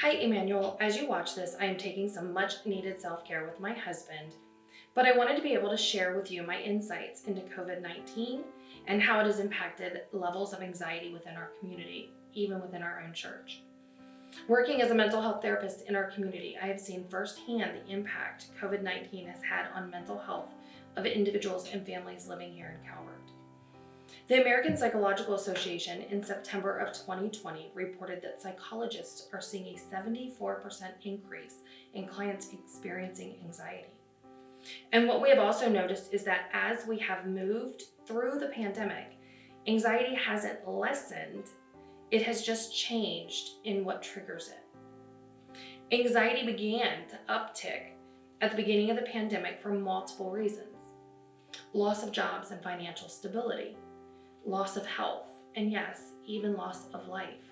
Hi, Emmanuel. As you watch this, I am taking some much needed self-care with my husband, but I wanted to be able to share with you my insights into COVID-19 and how it has impacted levels of anxiety within our community, even within our own church. Working as a mental health therapist in our community, I have seen firsthand the impact COVID-19 has had on mental health of individuals and families living here in Calvert. The American Psychological Association in September of 2020 reported that psychologists are seeing a 74% increase in clients experiencing anxiety. And what we have also noticed is that as we have moved through the pandemic, anxiety hasn't lessened, it has just changed in what triggers it. Anxiety began to uptick at the beginning of the pandemic for multiple reasons: loss of jobs and financial stability, loss of health, and yes, even loss of life.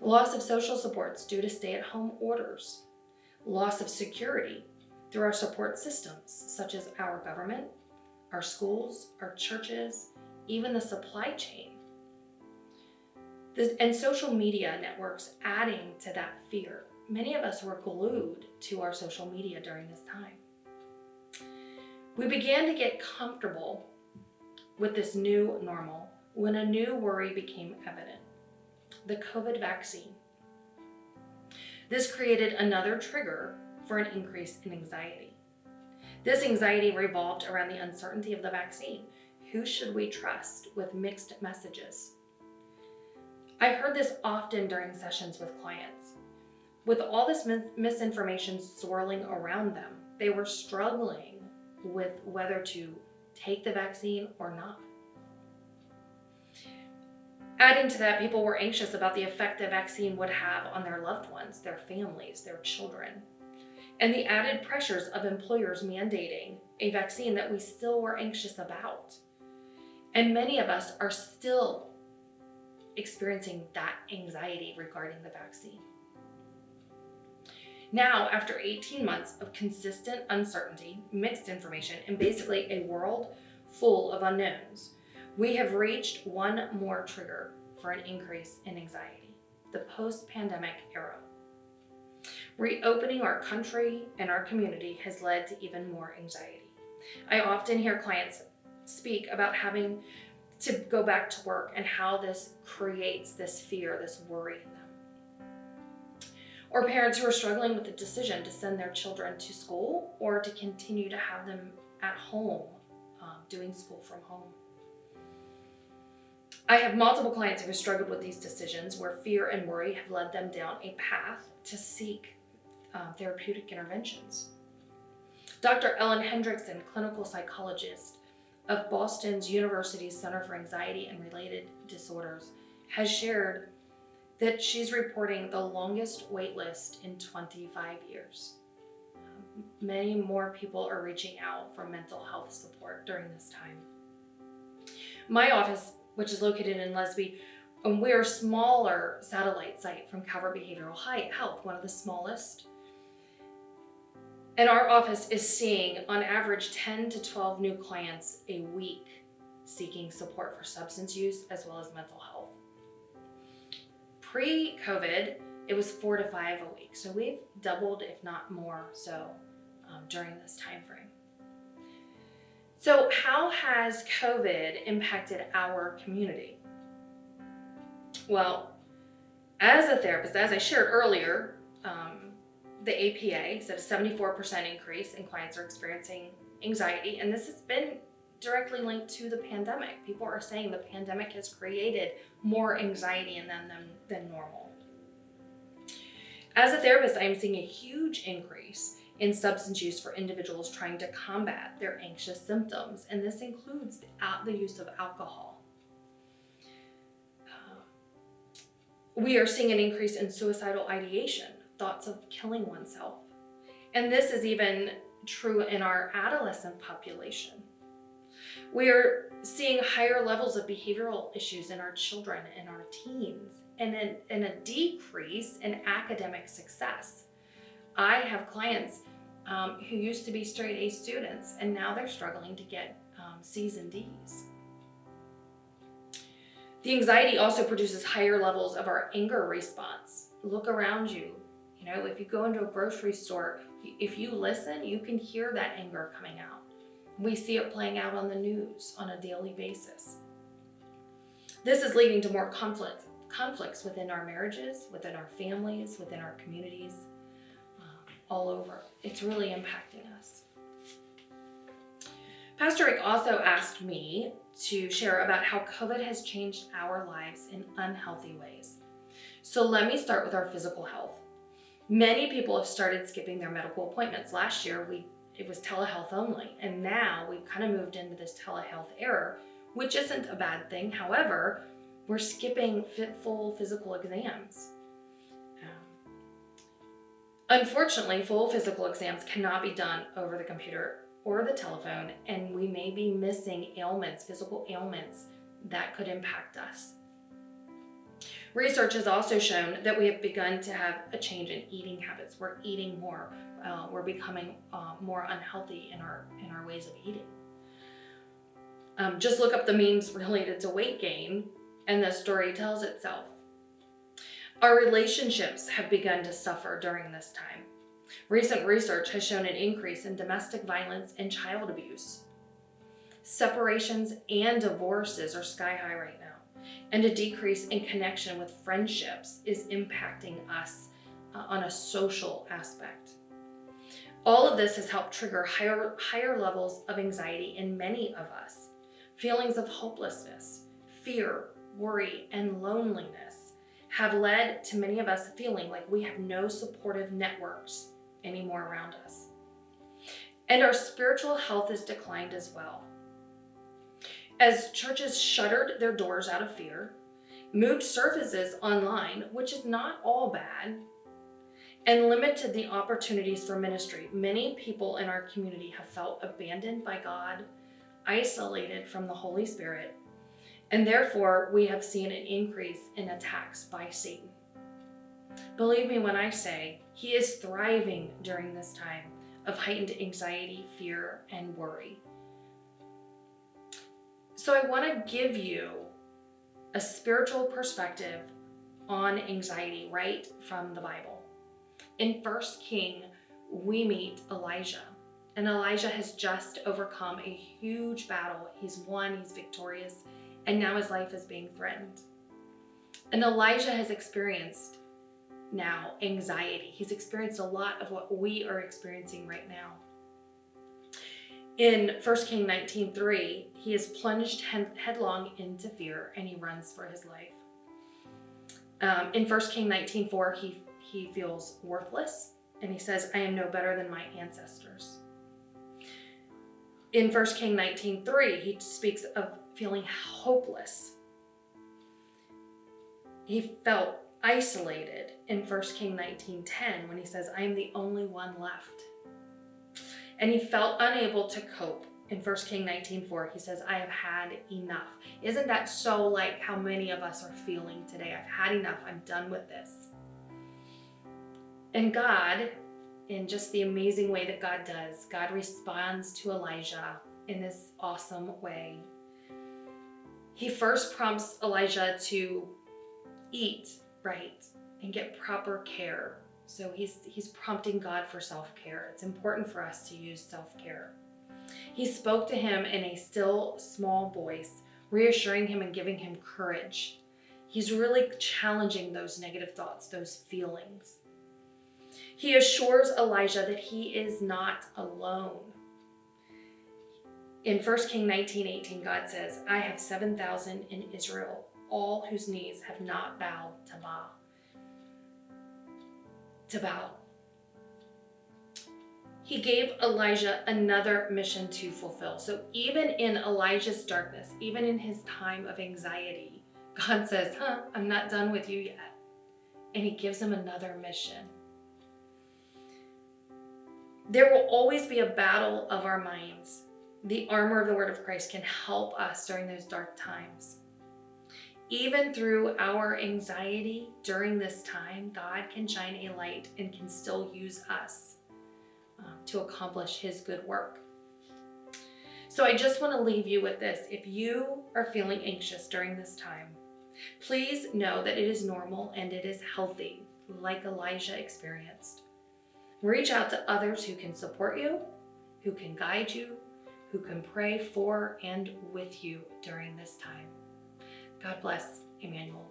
Loss of social supports due to stay-at-home orders. Loss of security through our support systems, such as our government, our schools, our churches, even the supply chain. And social media networks adding to that fear. Many of us were glued to our social media during this time. We began to get comfortable with this new normal when a new worry became evident: the COVID vaccine. This created another trigger for an increase in anxiety. This anxiety revolved around the uncertainty of the vaccine. Who should we trust, with mixed messages? I heard this often during sessions with clients. With all this misinformation swirling around them, they were struggling with whether to take the vaccine or not. Adding to that, people were anxious about the effect the vaccine would have on their loved ones, their families, their children, and the added pressures of employers mandating a vaccine that we still were anxious about. And many of us are still experiencing that anxiety regarding the vaccine. Now, after 18 months of consistent uncertainty, mixed information, and basically a world full of unknowns, we have reached one more trigger for an increase in anxiety: the post-pandemic era. Reopening our country and our community has led to even more anxiety. I often hear clients speak about having to go back to work and how this creates this fear, this worry in them. Or parents who are struggling with the decision to send their children to school or to continue to have them at home, doing school from home. I have multiple clients who have struggled with these decisions, where fear and worry have led them down a path to seek therapeutic interventions. Dr. Ellen Hendrickson, clinical psychologist of Boston's University's Center for Anxiety and Related Disorders, has shared that she's reporting the longest wait list in 25 years. Many more people are reaching out for mental health support during this time. My office, which is located in Lesby, and we're a smaller satellite site from Calvert Behavioral Health, one of the smallest. And our office is seeing on average 10 to 12 new clients a week seeking support for substance use as well as mental health. Pre-COVID, it was 4 to 5 a week. So we've doubled, if not more so, during this time frame. So how has COVID impacted our community? Well, as a therapist, as I shared earlier, the APA said a 74% increase in clients are experiencing anxiety, and this has been directly linked to the pandemic. People are saying the pandemic has created more anxiety in them than normal. As a therapist, I am seeing a huge increase in substance use for individuals trying to combat their anxious symptoms, and this includes the use of alcohol. We are seeing an increase in suicidal ideation, thoughts of killing oneself, and this is even true in our adolescent population. We are seeing higher levels of behavioral issues in our children and our teens, and a decrease in academic success. I have clients who used to be straight A students, and now they're struggling to get C's and D's. The anxiety also produces higher levels of our anger response. look around you. If you go into a grocery store, if you listen, you can hear that anger coming out. We see it playing out on the news on a daily basis. This is leading to more conflicts within our marriages, within our families, within our communities, all over. It's really impacting us. Pastor Rick also asked me to share about how COVID has changed our lives in unhealthy ways. So let me start with our physical health. Many people have started skipping their medical appointments. Last year, it was telehealth only, and now we've kind of moved into this telehealth era, which isn't a bad thing. However, we're skipping full physical exams. Unfortunately, full physical exams cannot be done over the computer or the telephone, and we may be missing physical ailments that could impact us. Research has also shown that we have begun to have a change in eating habits. We're eating more. We're becoming more unhealthy in our ways of eating. Just look up the memes related to weight gain, and the story tells itself. Our relationships have begun to suffer during this time. Recent research has shown an increase in domestic violence and child abuse. Separations and divorces are sky high right now, and a decrease in connection with friendships is impacting us on a social aspect. All of this has helped trigger higher levels of anxiety in many of us. Feelings of hopelessness, fear, worry, and loneliness have led to many of us feeling like we have no supportive networks anymore around us. And our spiritual health has declined as well. As churches shuttered their doors out of fear, moved services online, which is not all bad, and limited the opportunities for ministry, many people in our community have felt abandoned by God, isolated from the Holy Spirit, and therefore we have seen an increase in attacks by Satan. Believe me when I say he is thriving during this time of heightened anxiety, fear, and worry. So I want to give you a spiritual perspective on anxiety right from the Bible. In 1 King, we meet Elijah. And Elijah has just overcome a huge battle. He's won, he's victorious, and now his life is being threatened. And Elijah has experienced now anxiety. He's experienced a lot of what we are experiencing right now. In 1 King 19:3, he is plunged headlong into fear and he runs for his life. In 1 King 19:4, he feels worthless and he says, I am no better than my ancestors. In 1 King 19:3, he speaks of feeling hopeless. He felt isolated in 1 King 19:10 when he says, I am the only one left. And he felt unable to cope. In 1 King 19:4, he says, I have had enough. Isn't that so like how many of us are feeling today? I've had enough. I'm done with this. And God, in just the amazing way that God does, God responds to Elijah in this awesome way. He first prompts Elijah to eat right and get proper care. So he's prompting God for self-care. It's important for us to use self-care. He spoke to him in a still, small voice, reassuring him and giving him courage. He's really challenging those negative thoughts, those feelings. He assures Elijah that he is not alone. In 1 King 19:18, God says, I have 7,000 in Israel, all whose knees have not bowed to Baal. He gave Elijah another mission to fulfill. So even in Elijah's darkness, even in his time of anxiety, God says, I'm not done with you yet. And he gives him another mission. There will always be a battle of our minds. The armor of the word of Christ can help us during those dark times. Even through our anxiety during this time, God can shine a light and can still use us to accomplish his good work. So I just want to leave you with this. If you are feeling anxious during this time, please know that it is normal and it is healthy. like Elijah experienced. Reach out to others who can support you, who can guide you, who can pray for and with you during this time. God bless, Emmanuel.